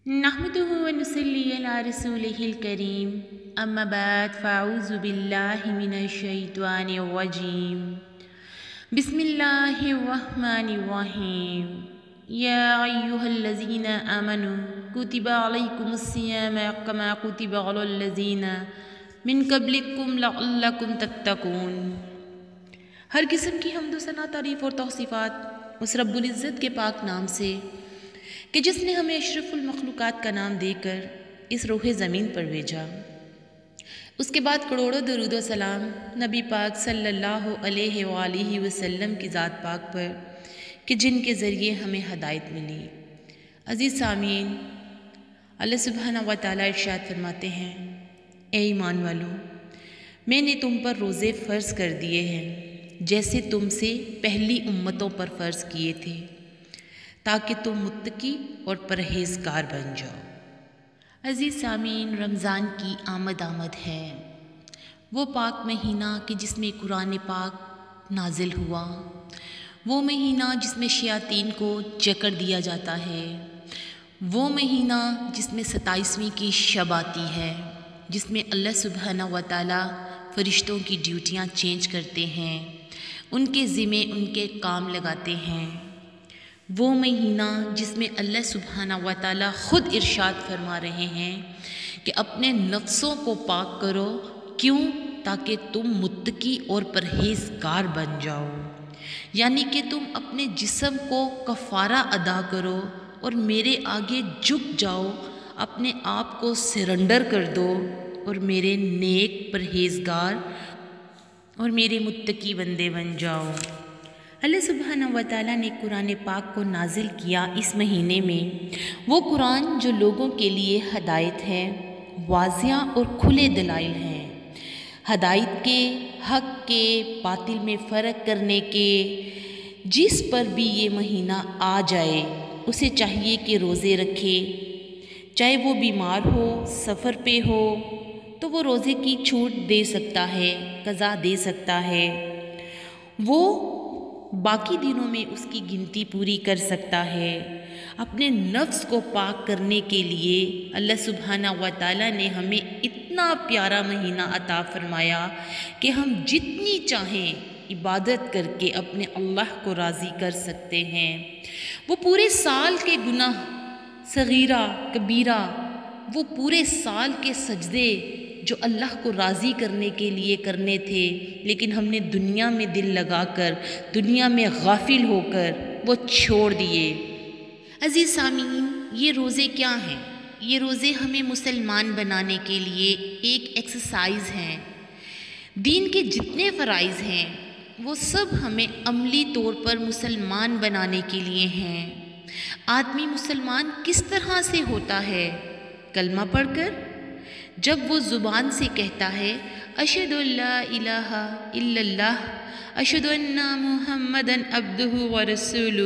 نحمده ونصلي على رسوله الكريم أما بعد فأعوذ بالله من الشيطان الرجيم بسم الله الرحمن الرحيم يا أيها الذين آمنوا كتب عليكم الصيام كما كتب على الذين من قبلكم لعلكم تتقون۔ ہر قسم کی حمد و ثنا، تعریف اور توصیفات اس رب العزت کے پاک نام سے کہ جس نے ہمیں اشرف المخلوقات کا نام دے کر اس روح زمین پر بھیجا۔ اس کے بعد کروڑوں درود و سلام نبی پاک صلی اللہ علیہ وآلہ وسلم کی ذات پاک پر کہ جن کے ذریعے ہمیں ہدایت ملی۔ عزیز سامعین، اللہ سبحانہ و تعالیٰ ارشاد فرماتے ہیں، اے ایمان والو، میں نے تم پر روزے فرض کر دیے ہیں جیسے تم سے پہلی امتوں پر فرض کیے تھے، تاکہ تم متقی اور پرہیزگار بن جاؤ۔ عزیز سامعین، رمضان کی آمد ہے، وہ پاک مہینہ کہ جس میں قرآن پاک نازل ہوا، وہ مہینہ جس میں شیاطین کو جکڑ دیا جاتا ہے، وہ مہینہ جس میں 27ویں کی شب آتی ہے، جس میں اللہ سبحانہ و تعالیٰ فرشتوں کی ڈیوٹیاں چینج کرتے ہیں، ان کے ذمے ان کے کام لگاتے ہیں۔ وہ مہینہ جس میں اللہ سبحانہ و تعالیٰ خود ارشاد فرما رہے ہیں کہ اپنے نفسوں کو پاک کرو، کیوں؟ تاکہ تم متقی اور پرہیزگار بن جاؤ، یعنی کہ تم اپنے جسم کو کفارہ ادا کرو اور میرے آگے جھک جاؤ، اپنے آپ کو سرنڈر کر دو اور میرے نیک پرہیزگار اور میرے متقی بندے بن جاؤ۔ اللہ سبحانہ و تعالیٰ نے قرآن پاک کو نازل کیا اس مہینے میں، وہ قرآن جو لوگوں کے لیے ہدایت ہے، واضح اور کھلے دلائل ہیں، ہدایت کے، حق کے، باطل میں فرق کرنے کے۔ جس پر بھی یہ مہینہ آ جائے اسے چاہیے کہ روزے رکھے، چاہے وہ بیمار ہو، سفر پہ ہو تو وہ روزے کی چھوٹ دے سکتا ہے، قضا دے سکتا ہے، وہ باقی دنوں میں اس کی گنتی پوری کر سکتا ہے۔ اپنے نفس کو پاک کرنے کے لیے اللہ سبحانہ و تعالیٰ نے ہمیں اتنا پیارا مہینہ عطا فرمایا کہ ہم جتنی چاہیں عبادت کر کے اپنے اللہ کو راضی کر سکتے ہیں۔ وہ پورے سال کے گناہ صغیرہ کبیرہ، وہ پورے سال کے سجدے جو اللہ کو راضی کرنے کے لیے کرنے تھے، لیکن ہم نے دنیا میں دل لگا کر، دنیا میں غافل ہو کر وہ چھوڑ دیے۔ عزیز سامعین، یہ روزے کیا ہیں؟ یہ روزے ہمیں مسلمان بنانے کے لیے ایک ایکسرسائز ہیں۔ دین کے جتنے فرائض ہیں وہ سب ہمیں عملی طور پر مسلمان بنانے کے لیے ہیں۔ آدمی مسلمان کس طرح سے ہوتا ہے؟ کلمہ پڑھ کر، جب وہ زبان سے کہتا ہے اشہد ان لا الہ الا اللہ اشہد ان محمدً عبدہ ورسولہ،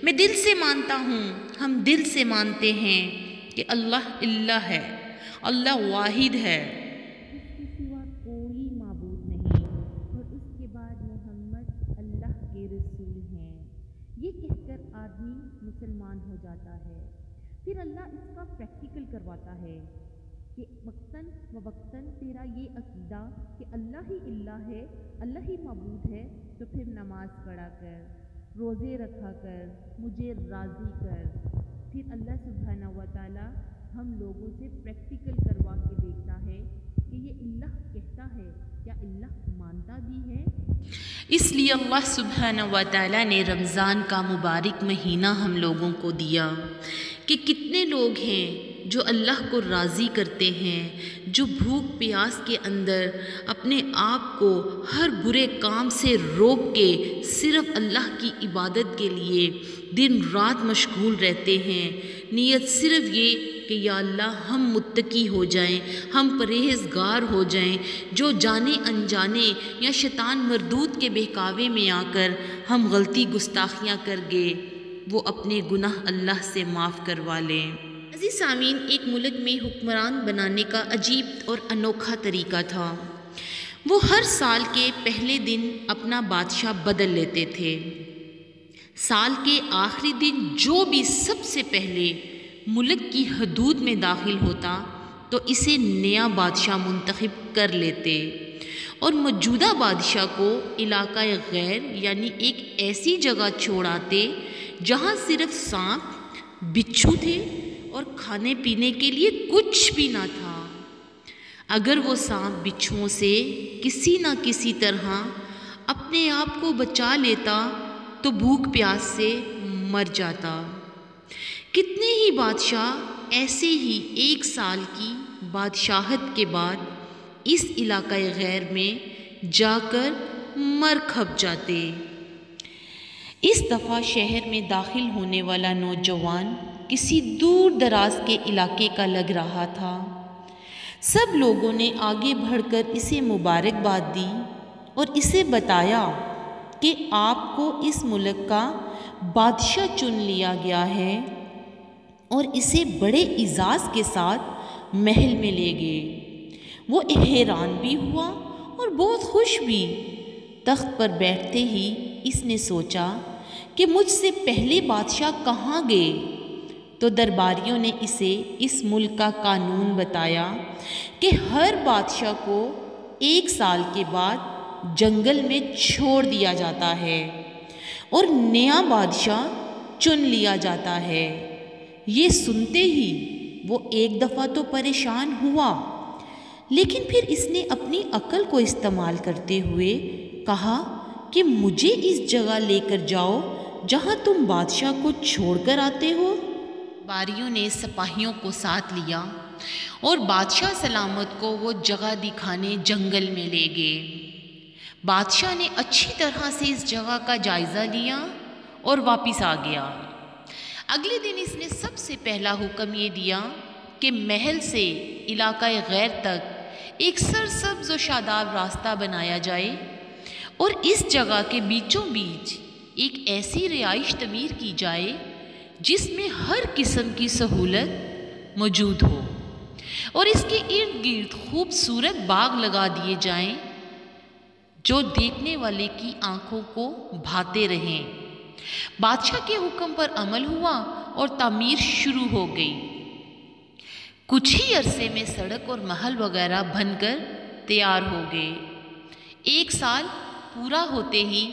میں دل سے مانتا ہوں، ہم دل سے مانتے ہیں کہ اللہ اللہ ہے، اللہ واحد ہے، اس کے سوا کوئی معبود نہیں، اور اس کے بعد محمد اللہ کے رسول ہیں۔ یہ کہہ کر آدمی مسلمان ہو جاتا ہے۔ پھر اللہ اس کا پریکٹیکل کرواتا ہے کہ وقتاً و وقتاً تیرا یہ عقیدہ کہ اللہ ہی اللہ ہے، اللہ ہی معبود ہے، تو پھر نماز پڑھا کر، روزے رکھا کر، مجھے راضی کر۔ پھر اللہ سبحانہ و تعالیٰ ہم لوگوں سے پریکٹیکل کروا کے دیکھتا ہے کہ یہ اللہ کہتا ہے کیا اللہ مانتا بھی ہے۔ اس لیے اللہ سبحانہ و تعالیٰ نے رمضان کا مبارک مہینہ ہم لوگوں کو دیا کہ کتنے لوگ ہیں جو اللہ کو راضی کرتے ہیں، جو بھوک پیاس کے اندر اپنے آپ کو ہر برے کام سے روک کے صرف اللہ کی عبادت کے لیے دن رات مشغول رہتے ہیں۔ نیت صرف یہ کہ یا اللہ ہم متقی ہو جائیں، ہم پرہیزگار ہو جائیں، جو جانے انجانے یا شیطان مردود کے بہکاوے میں آ کر ہم غلطی گستاخیاں کر گئے، وہ اپنے گناہ اللہ سے معاف کروا لیں۔ عزیز سامعین، ایک ملک میں حکمران بنانے کا عجیب اور انوکھا طریقہ تھا۔ وہ ہر سال کے پہلے دن اپنا بادشاہ بدل لیتے تھے۔ سال کے آخری دن جو بھی سب سے پہلے ملک کی حدود میں داخل ہوتا تو اسے نیا بادشاہ منتخب کر لیتے اور موجودہ بادشاہ کو علاقہ غیر یعنی ایک ایسی جگہ چھوڑاتے جہاں صرف سانپ بچھو تھے اور کھانے پینے کے لیے کچھ بھی نہ تھا۔ اگر وہ سانپ بچھوؤں سے کسی نہ کسی طرح اپنے آپ کو بچا لیتا تو بھوک پیاس سے مر جاتا۔ کتنے ہی بادشاہ ایسے ہی 1 سال کی بادشاہت کے بعد اس علاقہ غیر میں جا کر مر کھپ جاتے۔ اس دفعہ شہر میں داخل ہونے والا نوجوان کسی دور دراز کے علاقے کا لگ رہا تھا۔ سب لوگوں نے آگے بڑھ کر اسے مبارکباد دی اور اسے بتایا کہ آپ کو اس ملک کا بادشاہ چن لیا گیا ہے اور اسے بڑے اعزاز کے ساتھ محل میں لے گئے۔ وہ حیران بھی ہوا اور بہت خوش بھی۔ تخت پر بیٹھتے ہی اس نے سوچا کہ مجھ سے پہلے بادشاہ کہاں گئے؟ تو درباریوں نے اسے اس ملک کا قانون بتایا کہ ہر بادشاہ کو 1 سال کے بعد جنگل میں چھوڑ دیا جاتا ہے اور نیا بادشاہ چن لیا جاتا ہے۔ یہ سنتے ہی وہ ایک دفعہ تو پریشان ہوا، لیکن پھر اس نے اپنی عقل کو استعمال کرتے ہوئے کہا کہ مجھے اس جگہ لے کر جاؤ جہاں تم بادشاہ کو چھوڑ کر آتے ہو۔ باریوں نے سپاہیوں کو ساتھ لیا اور بادشاہ سلامت کو وہ جگہ دکھانے جنگل میں لے گئے۔ بادشاہ نے اچھی طرح سے اس جگہ کا جائزہ لیا اور واپس آ گیا۔ اگلے دن اس نے سب سے پہلا حکم یہ دیا کہ محل سے علاقہ غیر تک ایک سرسبز و شاداب راستہ بنایا جائے اور اس جگہ کے بیچوں بیچ ایک ایسی رہائش تعمیر کی جائے جس میں ہر قسم کی سہولت موجود ہو اور اس کے ارد گرد خوبصورت باغ لگا دیے جائیں جو دیکھنے والے کی آنکھوں کو بھاتے رہیں۔ بادشاہ کے حکم پر عمل ہوا اور تعمیر شروع ہو گئی۔ کچھ ہی عرصے میں سڑک اور محل وغیرہ بن کر تیار ہو گئے۔ 1 سال پورا ہوتے ہی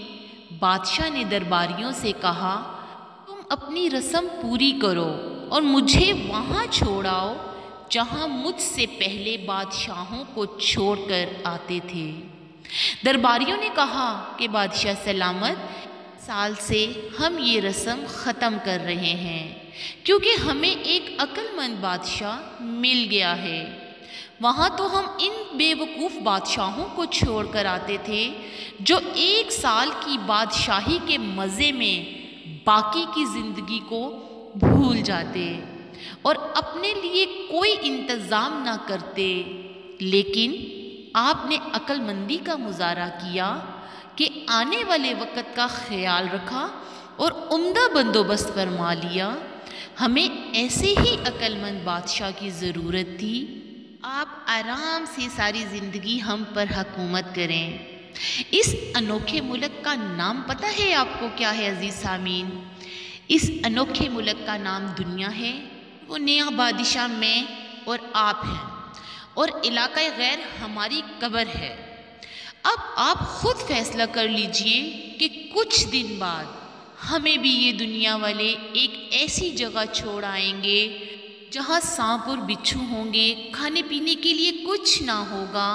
بادشاہ نے درباریوں سے کہا، تم اپنی رسم پوری کرو اور مجھے وہاں چھوڑاؤ جہاں مجھ سے پہلے بادشاہوں کو چھوڑ کر آتے تھے۔ درباریوں نے کہا کہ بادشاہ سلامت، سال سے ہم یہ رسم ختم کر رہے ہیں کیونکہ ہمیں ایک عقل مند بادشاہ مل گیا ہے۔ وہاں تو ہم ان بے وقوف بادشاہوں کو چھوڑ کر آتے تھے جو 1 سال کی بادشاہی کے مزے میں باقی کی زندگی کو بھول جاتے اور اپنے لیے کوئی انتظام نہ کرتے، لیکن آپ نے عقل مندی کا مظاہرہ کیا کہ آنے والے وقت کا خیال رکھا اور عمدہ بندوبست فرما لیا۔ ہمیں ایسے ہی عقل مند بادشاہ کی ضرورت تھی۔ آپ آرام سے ساری زندگی ہم پر حکومت کریں۔ اس انوکھے ملک کا نام پتہ ہے آپ کو کیا ہے عزیز سامعین؟ اس انوکھے ملک کا نام دنیا ہے۔ وہ نیا بادشاہ میں اور آپ ہیں اور علاقہ غیر ہماری قبر ہے۔ اب آپ خود فیصلہ کر لیجئے کہ کچھ دن بعد ہمیں بھی یہ دنیا والے ایک ایسی جگہ چھوڑ آئیں گے جہاں سانپ اور بچھو ہوں گے، کھانے پینے کے لیے کچھ نہ ہوگا،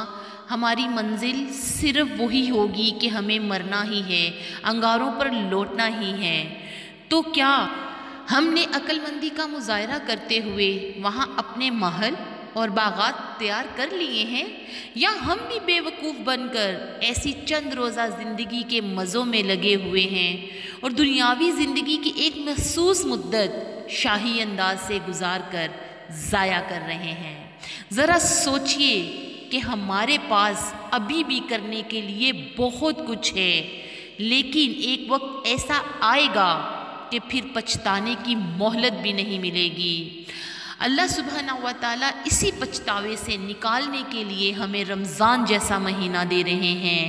ہماری منزل صرف وہی ہوگی کہ ہمیں مرنا ہی ہے، انگاروں پر لوٹنا ہی ہے۔ تو کیا ہم نے عقل مندی کا مظاہرہ کرتے ہوئے وہاں اپنے محل اور باغات تیار کر لیے ہیں، یا ہم بھی بے وقوف بن کر ایسی چند روزہ زندگی کے مزوں میں لگے ہوئے ہیں اور دنیاوی زندگی کی ایک محسوس مدت شاہی انداز سے گزار کر ضائع کر رہے ہیں؟ ذرا سوچئے کہ ہمارے پاس ابھی بھی کرنے کے لیے بہت کچھ ہے، لیکن ایک وقت ایسا آئے گا کہ پھر پچھتانے کی مہلت بھی نہیں ملے گی۔ اللہ سبحانہ و تعالیٰ اسی پچھتاوے سے نکالنے کے لیے ہمیں رمضان جیسا مہینہ دے رہے ہیں۔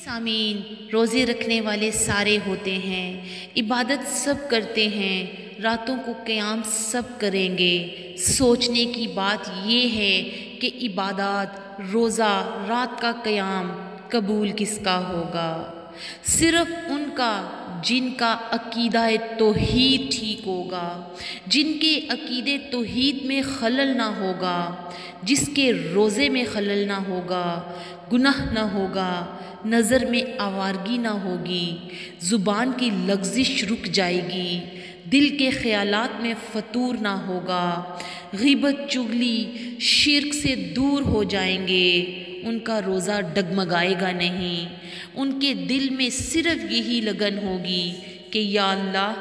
سامعین، روزے رکھنے والے سارے ہوتے ہیں، عبادت سب کرتے ہیں، راتوں کو قیام سب کریں گے۔ سوچنے کی بات یہ ہے کہ عبادات، روزہ، رات کا قیام قبول کس کا ہوگا؟ صرف ان کا جن کا عقیدہ توحید ٹھیک ہوگا، جن کے عقیدے توحید میں خلل نہ ہوگا، جس کے روزے میں خلل نہ ہوگا، گناہ نہ ہوگا، نظر میں آوارگی نہ ہوگی، زبان کی لغزش رک جائے گی، دل کے خیالات میں فتور نہ ہوگا، غیبت، چغلی، شرک سے دور ہو جائیں گے، ان کا روزہ ڈگمگائے گا نہیں، ان کے دل میں صرف یہی لگن ہوگی کہ یا اللہ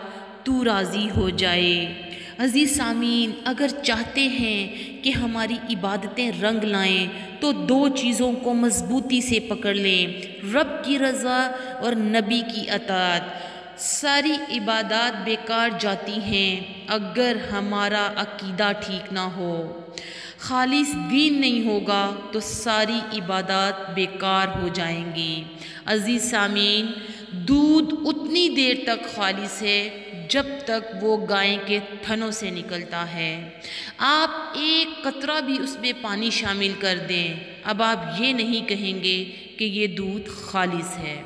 تو راضی ہو جائے۔ عزیز سامعین، اگر چاہتے ہیں کہ ہماری عبادتیں رنگ لائیں تو دو چیزوں کو مضبوطی سے پکڑ لیں، رب کی رضا اور نبی کی اطاعت۔ ساری عبادات بیکار جاتی ہیں اگر ہمارا عقیدہ ٹھیک نہ ہو، خالص دین نہیں ہوگا تو ساری عبادات بیکار ہو جائیں گی۔ عزیز سامعین، دودھ اتنی دیر تک خالص ہے جب تک وہ گائے کے تھنوں سے نکلتا ہے۔ آپ ایک قطرہ بھی اس میں پانی شامل کر دیں، اب آپ یہ نہیں کہیں گے کہ یہ دودھ خالص ہے۔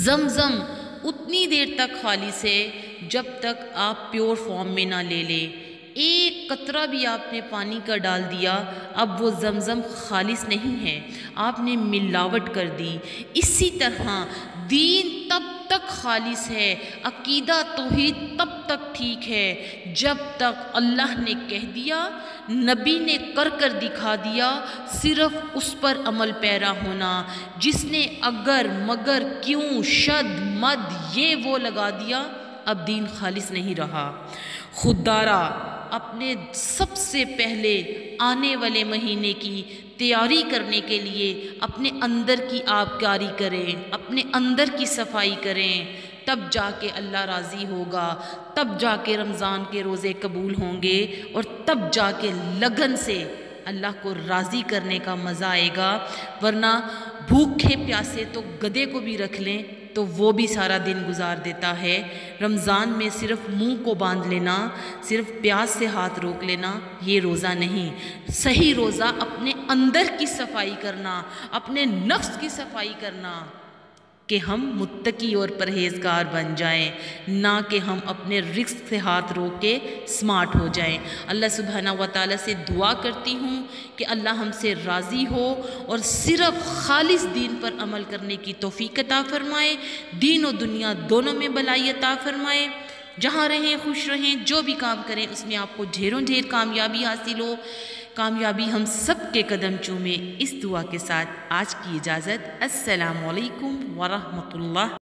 زمزم اتنی دیر تک خالص ہے جب تک آپ پیور فارم میں نہ لے لیں۔ ایک قطرہ بھی آپ نے پانی کا ڈال دیا، اب وہ زمزم خالص نہیں ہے، آپ نے ملاوٹ کر دی۔ اسی طرح دین تب تک خالص ہے، عقیدہ توحید تب تک ٹھیک ہے جب تک اللہ نے کہہ دیا، نبی نے کر دکھا دیا، صرف اس پر عمل پیرا ہونا۔ جس نے اگر مگر کیوں شد مد یہ وہ لگا دیا، اب دین خالص نہیں رہا۔ خوددارا اپنے سب سے پہلے آنے والے مہینے کی تیاری کرنے کے لیے اپنے اندر کی آبکاری کریں، اپنے اندر کی صفائی کریں، تب جا کے اللہ راضی ہوگا، تب جا کے رمضان کے روزے قبول ہوں گے، اور تب جا کے لگن سے اللہ کو راضی کرنے کا مزہ آئے گا۔ ورنہ بھوکے پیاسے تو گدھے کو بھی رکھ لیں تو وہ بھی سارا دن گزار دیتا ہے۔ رمضان میں صرف منہ کو باندھ لینا، صرف پیاس سے ہاتھ روک لینا، یہ روزہ نہیں۔ صحیح روزہ اپنے اندر کی صفائی کرنا، اپنے نفس کی صفائی کرنا، کہ ہم متقی اور پرہیزگار بن جائیں، نہ کہ ہم اپنے رزق سے ہاتھ روک کے سمارٹ ہو جائیں۔ اللہ سبحانہ و تعالیٰ سے دعا کرتی ہوں کہ اللہ ہم سے راضی ہو اور صرف خالص دین پر عمل کرنے کی توفیق عطا فرمائے، دین و دنیا دونوں میں بھلائی عطا فرمائے۔ جہاں رہیں خوش رہیں، جو بھی کام کریں اس میں آپ کو ڈھیروں ڈھیر کامیابی حاصل ہو، کامیابی ہم سب کے قدم چومے۔ اس دعا کے ساتھ آج کی اجازت۔ السلام علیکم ورحمۃ اللہ۔